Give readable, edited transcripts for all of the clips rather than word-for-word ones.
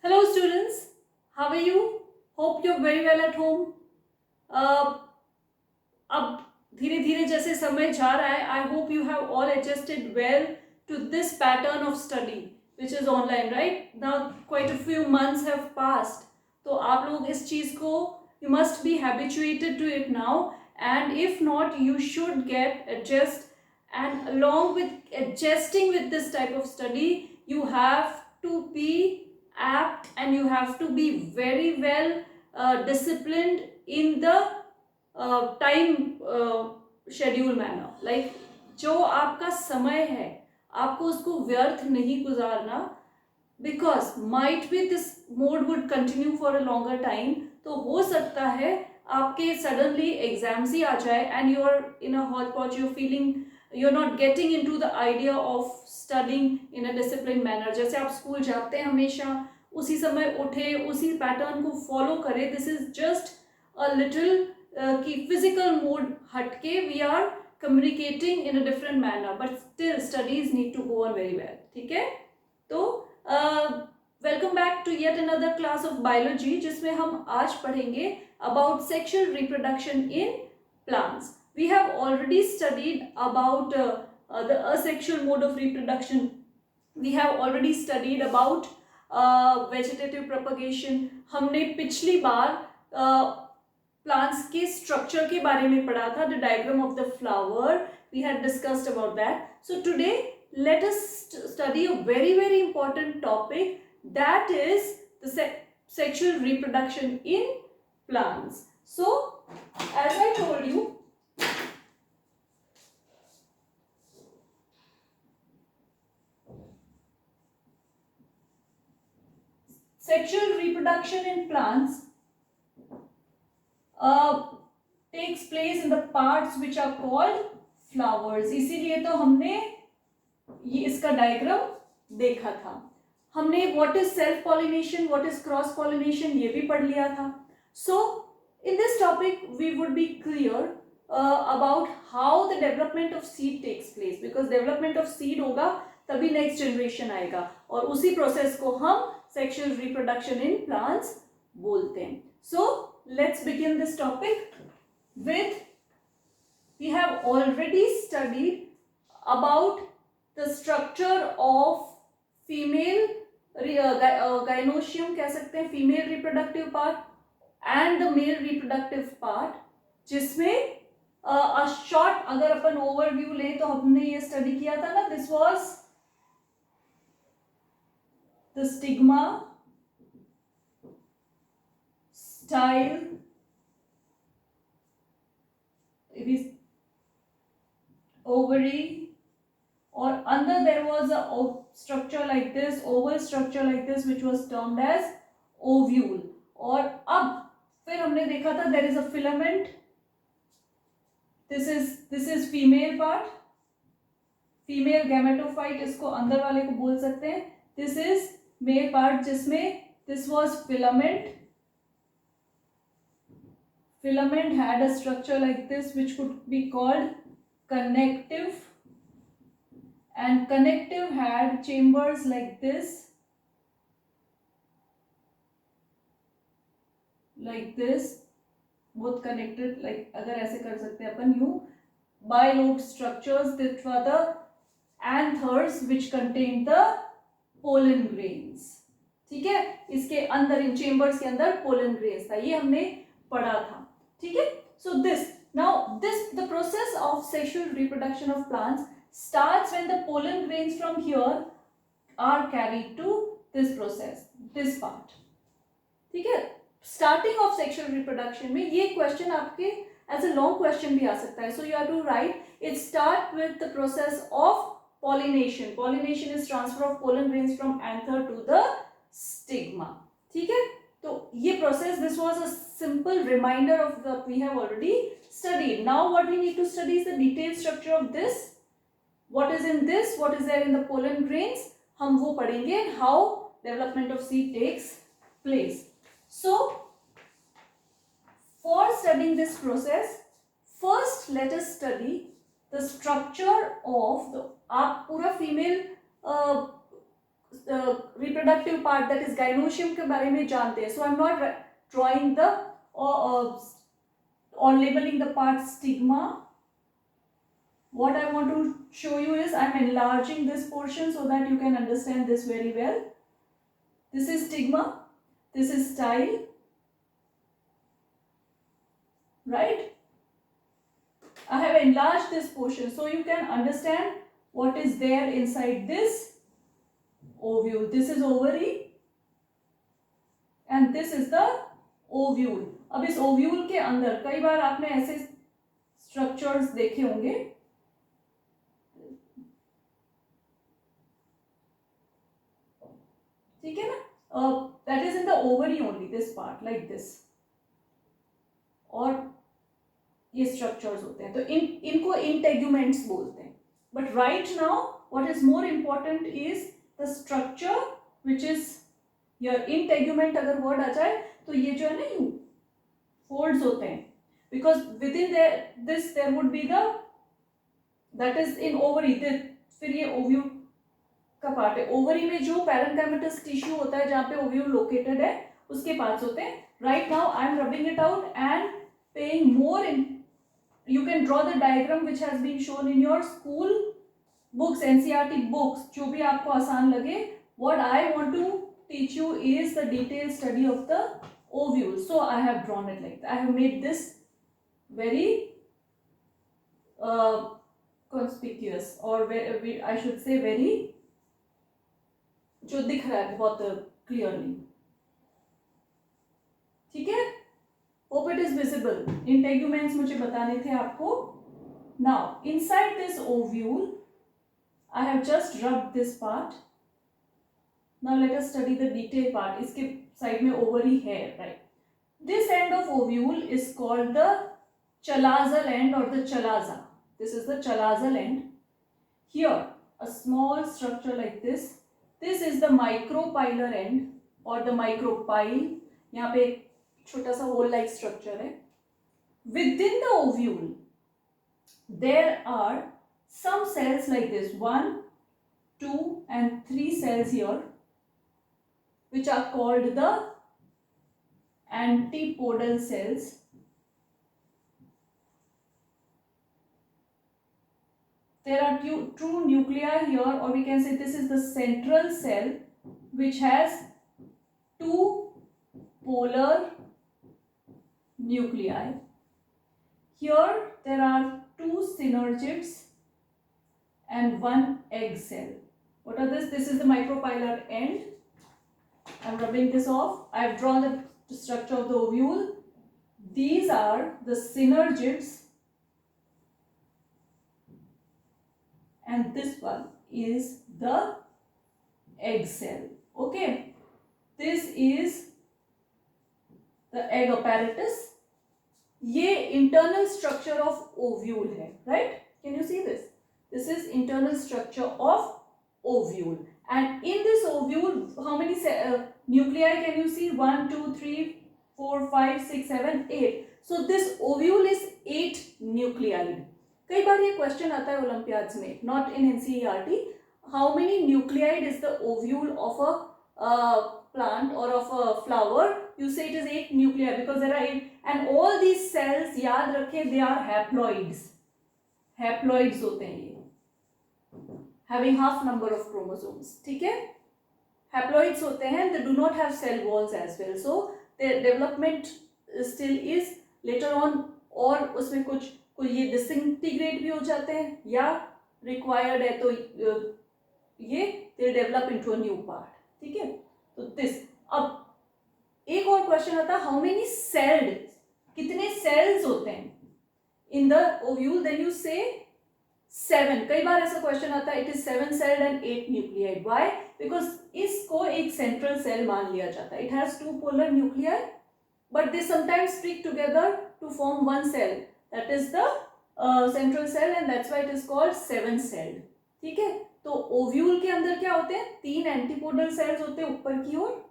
Hello students, how are you? Hope you're very well at home. अब धीरे धीरे जैसे समय जा रहा है, I hope you have all adjusted well to this pattern of study which is online, right? Now quite a few months have passed. तो आप लोग इस चीज़ को you must be habituated to it now, and if not you should get adjust, and along with adjusting with this type of study you have to be apt and you have to be very well disciplined in the time schedule manner. Like जो आपका समय है आपको उसको व्यर्थ नहीं गुजारना, because might be this mode would continue for a longer time. तो हो सकता है आपके सडनली एग्जाम्स ही आ जाए and you are in a hotchpotch, you feeling you are not getting into the idea of studying in a discipline manner. जैसे आप स्कूल जाते हैं हमेशा उसी समय उठे उसी पैटर्न को फॉलो करें. This is just a little कि फिजिकल मोड हटके we are communicating in a different manner, but still studies need to go on very well. ठीक है, तो welcome back to yet another class of biology, जिसमें हम आज पढ़ेंगे about sexual reproduction in plants. We have already studied about the asexual mode of reproduction. We have already studied about vegetative propagation. हमने पिछली बार plants के structure के बारे में पढ़ा था, the diagram of the flower. We had discussed about that. So today let us study a very very important topic, that is the sexual reproduction in plants. So as I told you, sexual reproduction in plants takes place in the parts which are called flowers. इसीलिए तो हमने ये इसका diagram देखा था. हमने what is self pollination, what is cross pollination, ये भी पढ़ लिया था. So in this topic we would be clear about how the development of seed takes place, because development of seed होगा तभी नेक्स्ट जनरेशन आएगा, और उसी प्रोसेस को हम सेक्सुअल रिप्रोडक्शन इन प्लांट्स बोलते हैं. So let's begin this topic with, we have already studied about the structure of female gynoecium कह सकते हैं, female reproductive part and the male reproductive part, जिसमें शॉर्ट अगर अपन ओवरव्यू लें तो हमने ये स्टडी किया था ना, this was the stigma, style, ovary, or under there was a structure like this, oval structure like this, which was termed as ovule. और अब फिर हमने देखा था there is a filament. this is female part, female gametophyte, इसको अंदर वाले को बोल सकते हैं. this is male part जिसमें this was filament. filament had a structure like this which could be called connective, and connective had chambers like this, both connected, like अगर ऐसे कर सकते हैं अपन यूं, bilobed structures that were the anthers which contained the pollen grains. ठीक है, इसके अंदर इन चेम्बर्स के अंदर पोलन ग्रेन्स था, ये हमने पढ़ा था. ठीक है, सो the process of sexual reproduction of plants starts when the pollen grains from here are carried to this process, this part. ठीक है, starting of sexual reproduction में ये question आपके as a long question भी आ सकता है. So you have to write, it start with the process of pollination. Pollination is transfer of pollen grains from anther to the stigma. ठीक है, तो ये process, this was a simple reminder of what we have already studied. Now what we need to study is the detailed structure of this. What is in this, what is there in the pollen grains, हम वो पढ़ेंगे, how development of seed takes place. So for studying this process, first let us study the structure of the, आप पूरा female reproductive part that is gynoecium के बारे में जानते हैं. So I am not drawing the or labeling the part stigma. What I want to show you is I am enlarging this portion so that you can understand this very well. This is stigma, this is style, right? I have enlarged this portion so you can understand what is there inside this ovule. This is ovary and this is the ovule. अब इस ovule के अंदर कई बार आपने ऐसे structures देखे होंगे, ठीक है ना, that is in the ovary only, this part like this, और ये स्ट्रक्चर्स होते हैं. तो इनको इंटेग्यूमेंट्स बोलते हैं. But right now what is more important is the structure which is your integument. अगर वर्ड आ जाए तो ये जो है ना, यू फोल्ड्स होते हैं, because within this there would be the, that is in ovary. फिर ये ओव्यूल का पार्ट है. ओवरी में जो पैरेन्काइमेटस टिश्यू होता है जहाँ पे ओव्यूल लोकेटेड है, उसके पार्ट्स होते हैं. Right now I am rubbing it out and paying more in. You can draw the diagram which has been shown in your school books, NCERT books, जो भी आपको आसान लगे. What I want to teach you is the detailed study of the ovule. So I have drawn it like that. I have made this very conspicuous, or I should say very, जो दिख रहा है बहुत clearly. ठीक है? Hope it is visible. Integuments मुझे बताने थे आपको. Now inside this ovule, I have just rubbed this part. Now let us study the detailed part. इसके साइड में ओवरी है, right. This end of ovule is called the chalazal end or the chalaza. This is the chalazal end. Here a small structure like this. This is the micropylar end or the micropyle. यहाँ पे एक छोटा सा hole like structure है. Within the ovule there are some cells like this, 1, 2 and 3 cells here, which are called the antipodal cells. There are two nuclei here, or we can say this is the central cell which has 2 polar nuclei. Here there are 2 synergids and 1 egg cell. What are this? This is the micropylar end. I am rubbing this off. I have drawn the structure of the ovule. These are the synergids and this one is the egg cell. Okay, this is the egg apparatus. ये internal structure of ovule है, right? Can you see this? This is internal structure of ovule. And in this ovule, how many nuclei can you see? 1, 2, 3, 4, 5, 6, 7, 8. So this ovule is 8 nuclei. कई बार ये question आता है Olympiads में, not in NCERT. How many nuclide is the ovule of a plant और of a flower? You से it is 8 nuclei because there are 8 and all these cells, याद रखें, they are haploids. Haploids होते हैं ये, having half number of chromosomes. ठीक है, haploids होते हैं. They do not have cell walls as well, so their development still is later on. और उसमें कुछ ये disintegrate भी हो जाते हैं या required है तो ये they develop into a new part. ठीक है, तो this. अब एक और क्वेश्चन आता है, हाउ मेनी सेल्ड, कितने सेल्स होते हैं in the ovule? Then you say 7. कई बार ऐसा क्वेश्चन आता है, it is 7 celled and 8 nuclei. Why? Because इसको एक सेंट्रल सेल मान लिया जाता है. It has 2 polar nuclei but they sometimes stick together to form 1 cell, that is the central cell and that's why it is called 7 celled. ठीक है, तो ovule के अंदर क्या होते हैं? 3 एंटीपोडल सेल्स होते हैं ऊपर की ओर,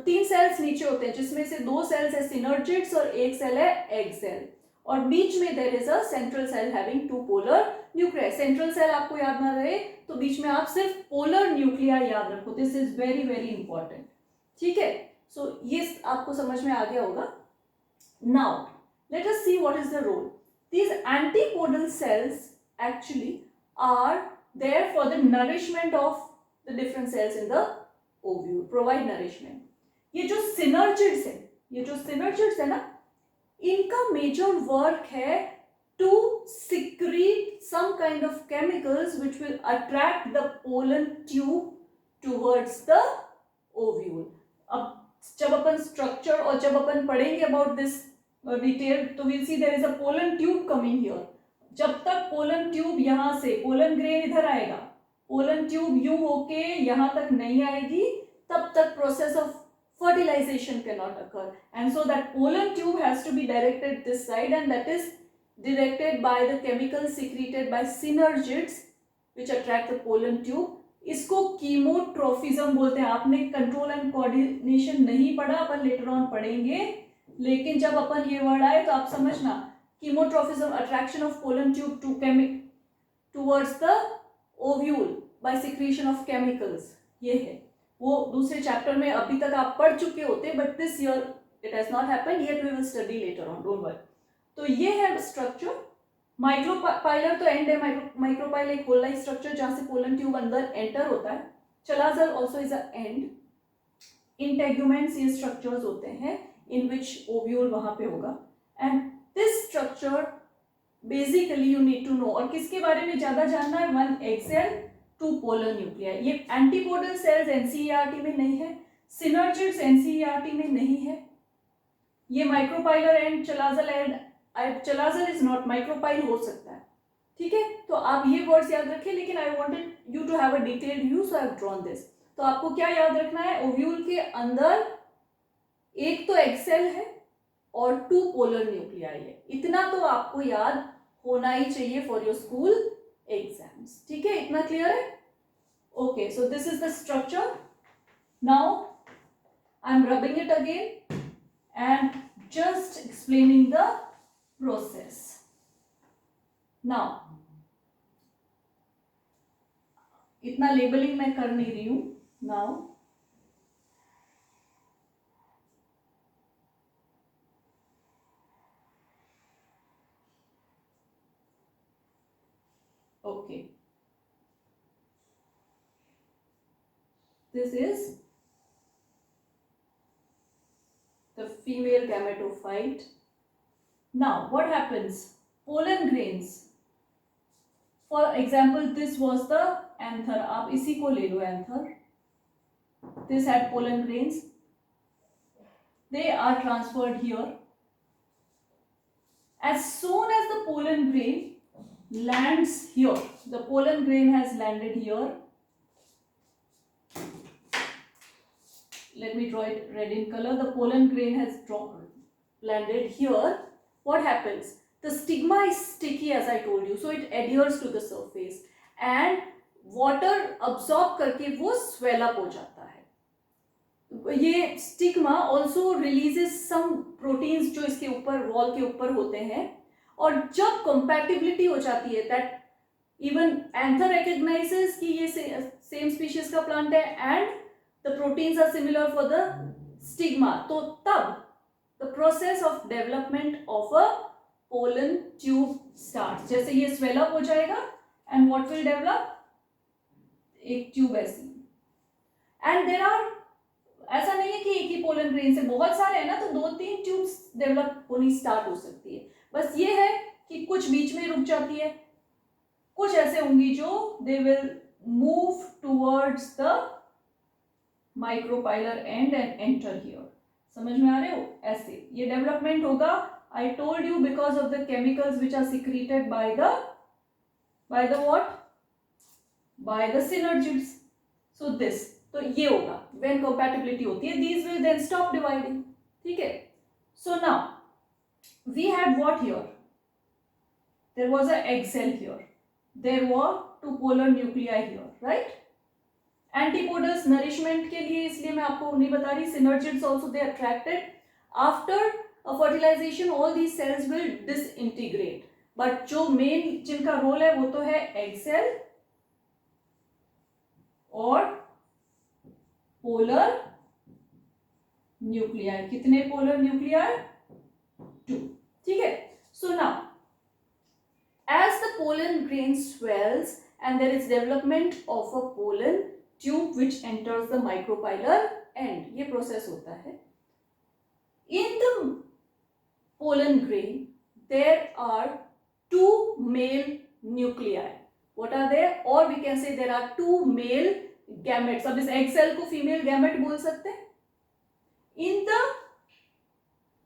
3 सेल्स नीचे होते हैं, जिसमें से 2 सेल्स है सिनर्जिड्स और 1 सेल है एग सेल, और बीच में there is a central cell having 2 polar nuclei. Central cell आपको याद ना रहे तो बीच में आप सिर्फ पोलर न्यूक्लियाई याद रखो. This is very very important. ठीक है, सो ये आपको समझ में आ गया होगा. Now let us see what is the role. These antipodal cells actually are there for the nourishment of the different cells in the ovule, provide nourishment. ये जो synergids है ना, इनका major work है to secrete some kind of chemicals which will attract the pollen tube towards the ovule. अब जब अपन structure और जब अपन पढ़ेंगे about this डिटेल तो we'll see there is a pollen tube coming here. जब तक pollen tube यहाँ से pollen grain इधर आएगा, pollen tube यूं होके यहाँ तक नहीं आएगी, तब तक process of fertilization cannot occur. And so that pollen tube has to be directed this side, and that is directed by the chemicals secreted by synergids which attract the pollen tube. इसको कीमोट्रोफिज्म बोलते हैं. आपने control and coordination नहीं पढ़ा, अपन later on पढ़ेंगे, लेकिन जब अपन ये वर्ड आए तो आप समझना. Chemotropism, attraction of pollen tube towards the ovule by secretion of chemicals. ये है वो दूसरे चैप्टर में अभी तक आप पढ़ चुके होते, but this year it has not happened yet. We will study later on, don't worry. तो ये है स्ट्रक्चर. माइक्रोपाइलर तो एंड है. माइक्रोपाइल एक होल लाइक स्ट्रक्चर जहां से पोलन ट्यूब अंदर एंटर होता है. Chalazal also is a end. Integuments ये स्ट्रक्चर्स होते हैं in which ovule वहां पे होगा. and this structure basically you need to know. और किसके बारे में ज्यादा जानना है? one egg cell, two polar nuclei. ये antipodal cells NCERT में नहीं है, synergids NCERT में नहीं है. ये micropylar and chalazal is not micropyle हो सकता है. ठीक है, तो आप ये वर्ड्स याद रखें. लेकिन I wanted you to have a detailed view, so I have drawn this. तो आपको क्या याद रखना है? ओव्यूल के अंदर एक तो एग सेल है और 2 पोलर न्यूक्लियाई है. इतना तो आपको याद होना ही चाहिए फॉर योर स्कूल एग्जाम्स. ठीक है, इतना क्लियर है? Okay, so this is the structure. Now I am rubbing it again and just explaining the process. Now इतना लेबलिंग मैं कर नहीं रही हूं. Now okay, this is the female gametophyte. Now what happens? Pollen grains, for example this was the anther. आप इसी को ले लो anther. This had pollen grains. They are transferred here. As soon as the pollen grain lands here, the pollen grain has landed here. Let me draw it red in color. The pollen grain has landed here. What happens? The stigma is sticky as I told you, so it adheres to the surface and water absorb करके वो swell up हो जाता है. ये stigma also releases some proteins जो इसके ऊपर wall के ऊपर होते हैं, और जब कंपैटिबिलिटी हो जाती है दैट इवन एंथर रिकॉग्नाइजेस कि ये सेम स्पीशीज का प्लांट है and the proteins are similar for the stigma, तो तब the process of development of a pollen tube start. जैसे ये स्वेल अप हो जाएगा एंड व्हाट विल डेवलप? एक ट्यूब ऐसी. एंड देयर आर, ऐसा नहीं है कि एक ही पोलन ग्रेन से बहुत सारे हैं ना, तो 2-3 ट्यूब्स डेवलप होनी स्टार्ट हो सकती है. बस ये है कि कुछ बीच में रुक जाती है, कुछ ऐसे होंगी जो they will move towards the micropylar and and enter here. समझ में आ रहे हो? ऐसे ये डेवलपमेंट होगा. I told you because of the chemicals which are secreted by the what? By the synergids. So this, तो ये होगा व्हेन कंपैटिबिलिटी होती है. These will then stop dividing. ठीक है. So now we had what here? There was a egg cell here. There were 2 polar nuclei here, right? Antipodals nourishment के लिए इसलिए मैं आपको नहीं बता रही. Synergids also they attracted. After a fertilization, all these cells will disintegrate. But जो main जिनका रोल है वो तो है एग सेल और पोलर न्यूक्लियाई. कितने पोलर न्यूक्लियाई? 2. ठीक है. So now as the pollen grain swells and there is development of a pollen tube which enters the micropylar end. ये प्रोसेस होता है. In the pollen grain there are 2 male nuclei. What are there? Or we can say there are 2 male gametes. अब इस egg cell को female gamete बोल सकते हैं. In the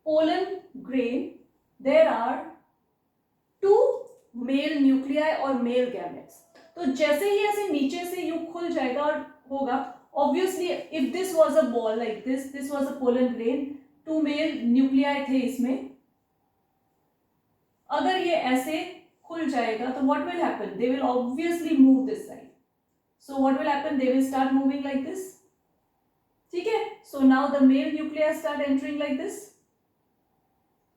pollen grain there are 2 male nuclei और male gametes. तो जैसे ही ऐसे नीचे से यू खुल जाएगा और होगा, obviously if this was a ball like this was a pollen grain, 2 male nuclei थे इसमें. अगर ये ऐसे खुल जाएगा तो what will happen? They will obviously move this side. So what will happen? They will start moving like this. ठीक है. So now the male nuclei start entering like this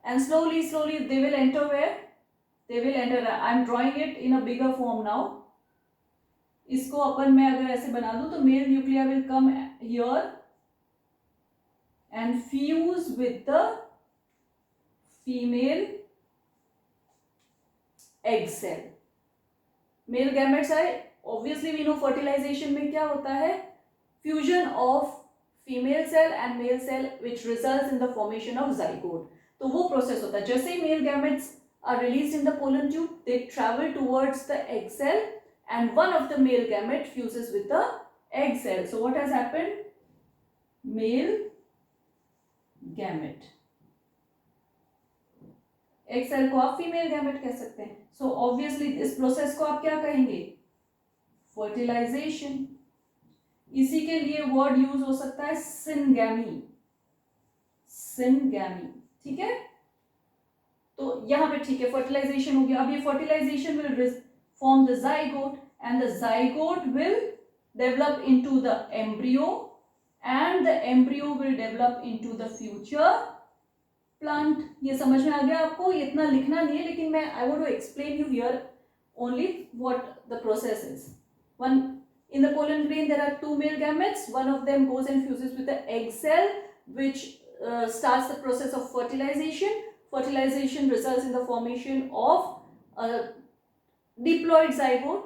and slowly they will enter where? They will enter. I am drawing it in a bigger form now. इसको अपन मैं अगर ऐसे बना दूं तो male nuclei will come here and fuse with the female egg cell. Male gametes are obviously we know fertilization में क्या होता है? Fusion of female cell and male cell which results in the formation of zygote. तो वो process होता है. जैसे ही male gametes are released in the pollen tube, they travel towards the egg cell and one of the male gamete fuses with the egg cell. So what has happened? Male gamete. egg cell को आप female gamete कह सकते हैं. So obviously इस process को आप क्या कहेंगे? Fertilization. इसी के लिए word use हो सकता है syngamy. Syngamy. ठीक है. तो यहां पे ठीक है, फर्टिलाइजेशन हो गया. अब ये fertilisation will form the zygote and the zygote will develop into the embryo and the embryo will develop into the future plant. ये समझ में आ गया आपको? इतना लिखना नहीं है, लेकिन मैं I want to explain you here only what the process is. One in the pollen grain there are 2 male gametes. One of them goes and fuses with the egg cell which starts the process of fertilization. Fertilization results in the formation of a diploid zygote.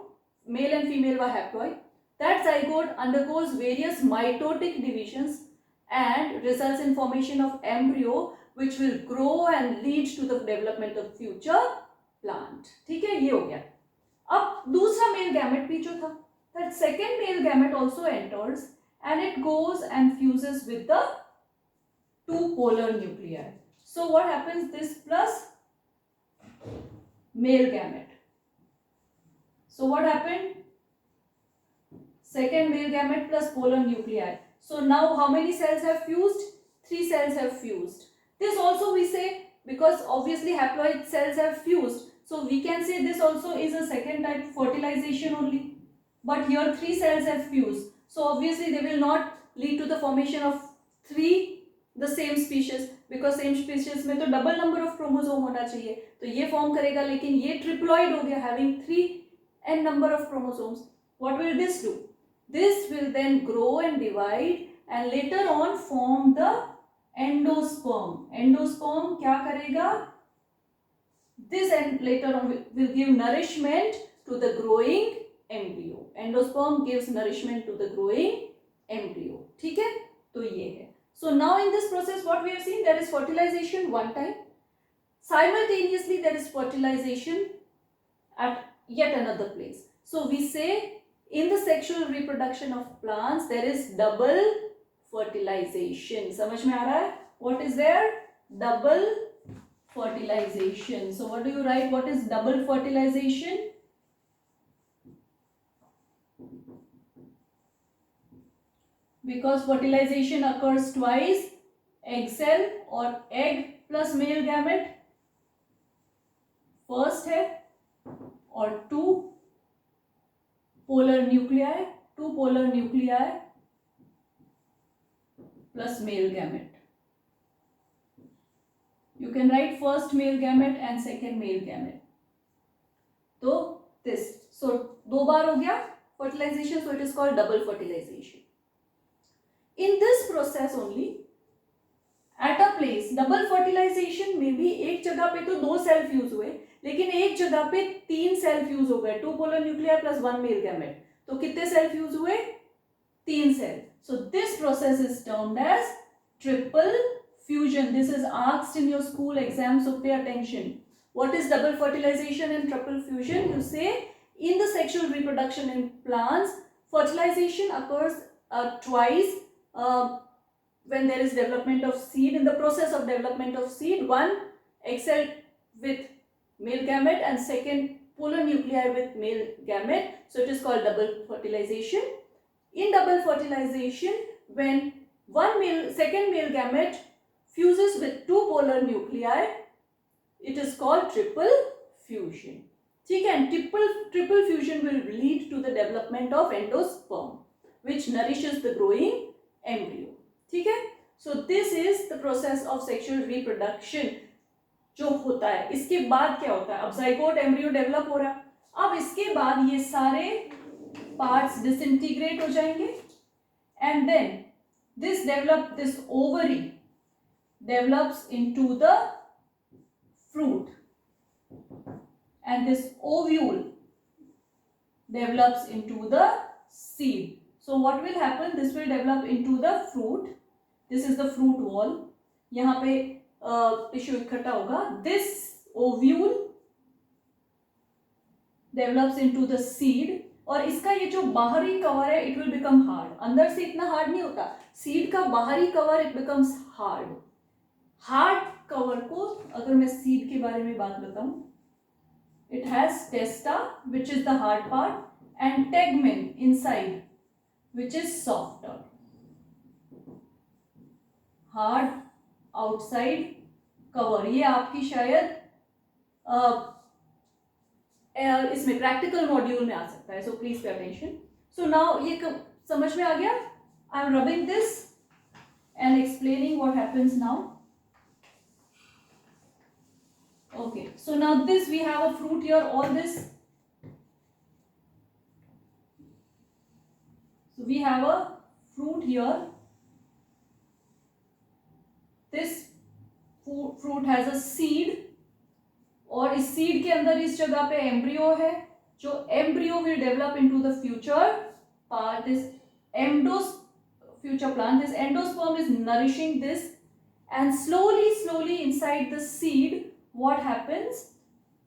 Male and female were haploid. That zygote undergoes various mitotic divisions and results in formation of embryo which will grow and lead to the development of future plant. ठीक है, ये हो गया. अब दूसरा male gamete भी जो था, that second male gamete also enters and it goes and fuses with the 2 polar nuclei. So what happens? This plus male gamete. So what happened? Second male gamete plus polar nuclei. So now how many cells have fused? 3 cells have fused. This also we say, because obviously haploid cells have fused, so we can say this also is a second type of fertilization only. But here 3 cells have fused, so obviously they will not lead to the formation of 3 the same species, because same species में तो double number of chromosome होना चाहिए, तो ये form करेगा. लेकिन ये triploid हो गया, having 3n number of chromosomes. What will this do? This will then grow and divide and later on form the endosperm. Endosperm क्या करेगा? This and later on will give nourishment to the growing embryo. Endosperm gives nourishment to the growing embryo. ठीक है, तो ये है. So now in this process what we have seen, there is fertilization one time. Simultaneously there is fertilization at yet another place. So we say in the sexual reproduction of plants there is double fertilization. समझ में आ रहा है? What is there? Double fertilization. So what do you write? What is double fertilization? Because fertilization occurs twice, egg cell or egg plus male gamete first है, और 2 polar nuclei plus male gamete. You can write first male gamete and second male gamete. तो this, so 2 बार हो गया fertilization, so it is called double fertilization. In this process only, at a place, double fertilization में भी एक जगह पे तो 2 cell fuse हुए, लेकिन एक जगह पे 3 सेल फ्यूज हो गए, 2 polar nuclear plus 1 male gamete, तो कितने सेल फ्यूज हुए? 3 cell. So this process is termed as triple fusion. This is asked in your school exam, so pay attention. What is double fertilization and triple fusion? You say in the sexual reproduction in plants, fertilization occurs twice when there is development of seed. In the process of development of seed, one egg cell with male gamete and second polar nuclei with male gamete, so it is called double fertilization. In double fertilization, when second male gamete fuses with 2 polar nuclei, it is called triple fusion. ठीक है, and triple fusion will lead to the development of endosperm, which nourishes the growing embryo. ठीक है, so this is the process of sexual reproduction जो होता है. इसके बाद क्या होता है? अब जाइगोट एम्ब्रियो डेवलप हो रहा है. अब इसके बाद ये सारे पार्ट्स डिसइंटीग्रेट हो जाएंगे, and then this ovary develops into the fruit, and this ovule develops into the seed. So what will happen? This will develop into the fruit. This is the fruit wall. यहाँ पे tissue इकट्ठा होगा. This ovule develops into the seed, और इसका ये जो बाहरी cover है, it will become hard. अंदर से इतना हार्ड नहीं होता. सीड का बाहरी cover it becomes hard. Hard cover को अगर मैं सीड के बारे में बात बताऊं, it has testa which is the hard part and tegmen inside which is softer. hard outside cover, ये आपकी शायद इसमें प्रैक्टिकल मॉड्यूल में आ सकता है, so please pay attention. So now ये समझ में आ गया. आई am rubbing this and explaining what happens now. Okay, so now this we have a fruit here, all this. So we have a fruit here. This fruit has a seed, और इस seed के अंदर इस जगह पे embryo है, जो embryo will develop into the future part, this future plant. This endosperm is nourishing this, and slowly inside the seed, what happens?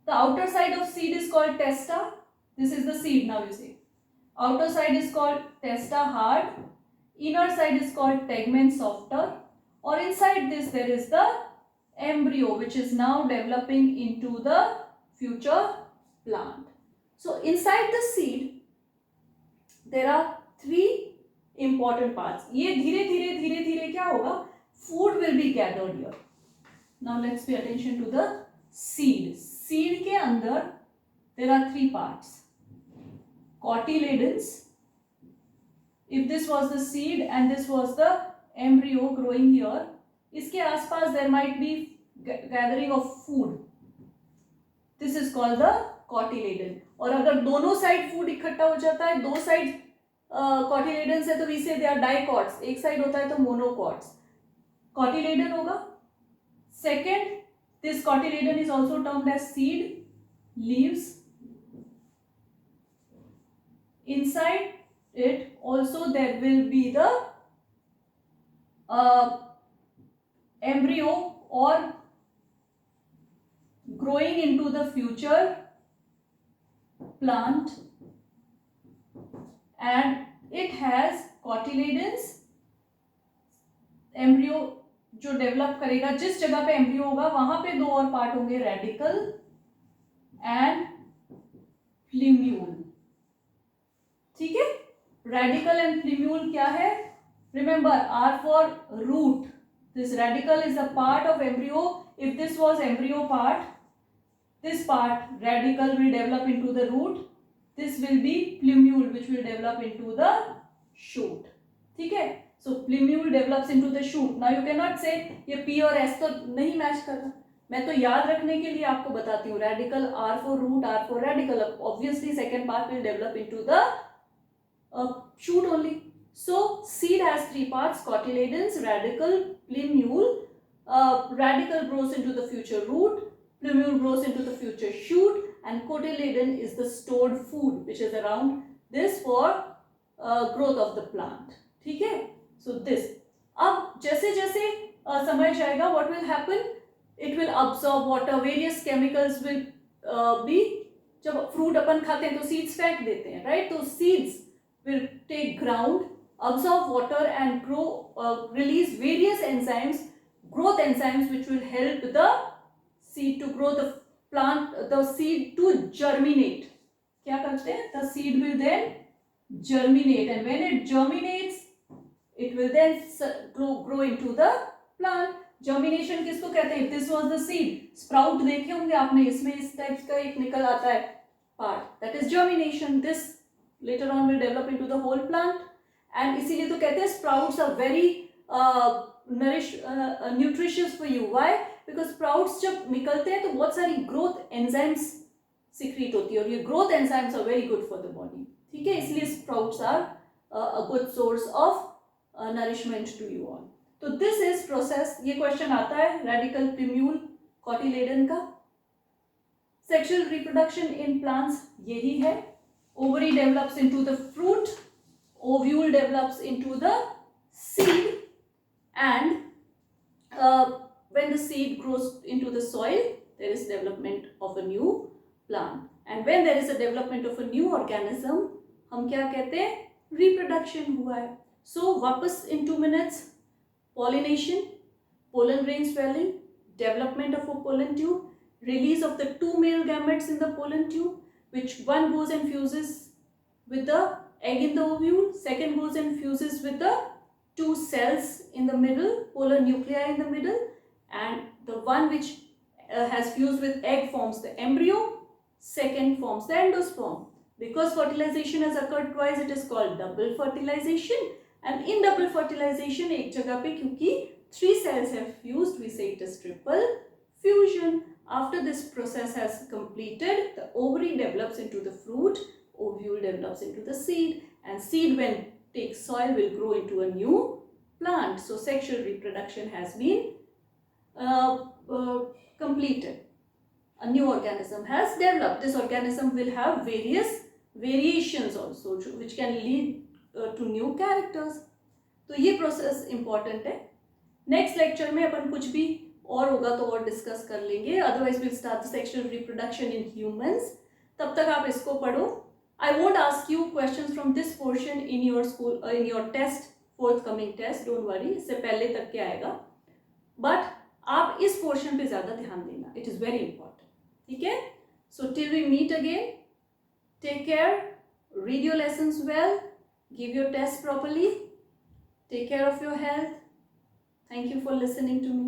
The outer side of seed is called testa. This is the seed. Now you see, outer side is called testa, hard. Inner side is called tegmen, softer. Or inside this there is the embryo, which is now developing into the future plant. So inside the seed there are 3 important parts. ये धीरे धीरे क्या होगा? Food will be gathered here. Now let's pay attention to the seed. Seed के अंदर there are 3 parts. Cotyledons. If this was the seed and this was the embryo growing here, इसके आसपास there might be gathering of food. This is called the cotyledon. और अगर दोनों side food इकट्ठा हो जाता है, 2 साइड cotyledons है, तो we say they are dicots. एक साइड होता है तो monocots. Cotyledon होगा. Second, this cotyledon is also termed as seed, leaves. Inside it also there will be the embryo or growing into the future plant, and it has cotyledons. embryo जो develop करेगा, जिस जगह पे embryo होगा वहां पे 2 और पार्ट होंगे, रेडिकल एंड प्लीम्यूल. ठीक है, रेडिकल एंड प्लीम्यूल क्या है? Remember, R for root. This radical is the part of embryo. If this was embryo part, this part radical will develop into the root. This will be plumule which will develop into the shoot. ठीक है, so plumule develops into the shoot. Now you cannot say ये P और S तो नहीं match कर रहा. मैं तो याद रखने के लिए आपको बताती हूँ. Radical, R for root, R for radical. Obviously second part will develop into the shoot only. So seed has three parts: cotyledons, radical, plumule. Radical grows into the future root, plumule grows into the future shoot, and cotyledon is the stored food which is around this for growth of the plant. ठीक है? So this. अब जैसे जैसे समय जाएगा, what will happen? It will absorb water. Various chemicals will be. जब fruit अपन खाते हैं तो seeds फेंक देते हैं, right? तो seeds will take ground, absorb water and grow, release various enzymes, growth enzymes which will help the seed to grow, the plant, the seed to germinate. क्या करते हैं? The seed will then germinate, and when it germinates, it will then grow into the plant. Germination किसको कहते हैं? This was the seed. Sprout देखे होंगे आपने, इसमें इस टाइप का एक निकल आता है part. That is germination. This later on will develop into the whole plant. And इसीलिए तो कहते हैं sprouts are very nutritious for you. Why? Because sprouts जब निकलते हैं तो बहुत सारी growth enzymes secrete होती है, और ये growth enzymes are very good for the body. ठीक है? इसलिए sprouts are a good source of nourishment to you all. तो दिस इज प्रोसेस. ये क्वेश्चन आता है रेडिकल, प्लूम्यूल, कॉटिलेडन का. सेक्सुअल रिप्रोडक्शन इन प्लांट्स यही है. Ovary develops into the fruit, ovule develops into the seed, and when the seed grows into the soil there is development of a new plant, and when there is a development of a new organism, हम क्या कहते हैं? Reproduction हुआ है. सो वापस इन 2 minutes. Pollination, pollen grain swelling, development of a pollen tube, release of the 2 male gametes in the pollen tube, which one goes and fuses with the egg in the ovule, second goes and fuses with the 2 cells in the middle, polar nuclei in the middle, and the one which has fused with egg forms the embryo, second forms the endosperm. Because fertilization has occurred twice, it is called double fertilization. And in double fertilization, एक जगह पे क्योंकि 3 cells have fused, we say it is triple fusion. After this process has completed, the ovary develops into the fruit, ovule develops into the seed, and seed when takes soil will grow into a new plant. So sexual reproduction has been completed. A new organism has developed. This organism will have various variations also, which can lead to new characters. तो ये process important है. Next lecture में अपन कुछ भी और होगा तो और डिस्कस कर लेंगे. Otherwise will start sexual reproduction in humans. तब तक आप इसको पढ़ो. I won't ask you questions from this portion in your school, in your test, fourth coming test. Don't worry, इससे पहले तक के आएगा. बट आप इस पोर्शन पे ज्यादा ध्यान देना. It is very important. ठीक है? So till we meet again, take care, read your lessons well, give your test properly, take care of your health. Thank you for listening to me.